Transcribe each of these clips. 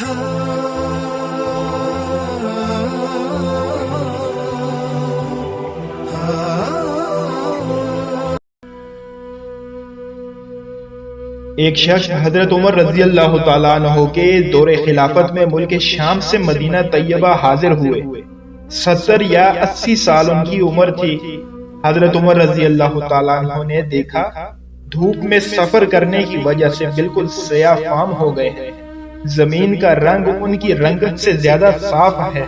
ایک شخص حضرت عمر رضی اللہ تعالیٰ عنہ کے دور خلافت میں ملک شام سے مدینہ طیبہ حاضر ہوئے۔ 70 یا 80 سال ان کی عمر تھی۔ حضرت عمر رضی اللہ تعالیٰ عنہ نے دیکھا دھوپ میں سفر کرنے کی وجہ سے بالکل سیاہ فام ہو گئے ہیں، زمین کا رنگ ان کی رنگت سے زیادہ صاف ہے،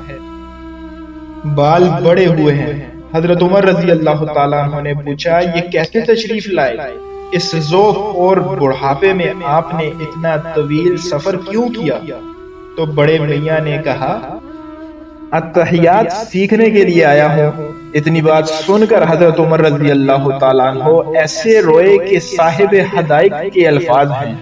بال بڑے ہوئے ہیں۔ حضرت عمر رضی اللہ تعالیٰ عنہ نے پوچھا، یہ کیسے تشریف لائے؟ اس ذوق اور بڑھاپے میں آپ نے اتنا طویل سفر کیوں کیا؟ تو بڑے میاں نے کہا، اتحیات سیکھنے کے لیے آیا ہوں۔ اتنی بات سن کر حضرت عمر رضی اللہ تعالیٰ عنہ ایسے روئے کہ صاحب حدائق کے الفاظ ہیں۔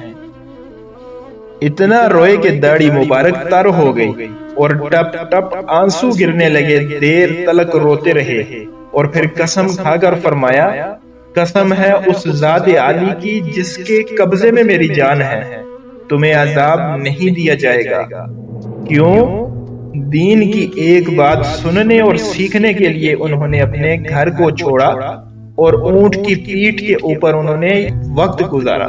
اتنا روئے کہ داڑھی مبارک تر ہو گئی اور ٹپ ٹپ آنسو گرنے لگے۔ دیر تلک روتے رہے اور پھر قسم کھا کر فرمایا، قسم ہے اس ذات عالی کی جس کے قبضے میں میری جان ہے، تمہیں عذاب نہیں دیا جائے گا۔ کیوں؟ دین کی ایک بات سننے اور سیکھنے کے لیے انہوں نے اپنے گھر کو چھوڑا اور اونٹ کی پیٹھ کے اوپر انہوں نے وقت گزارا۔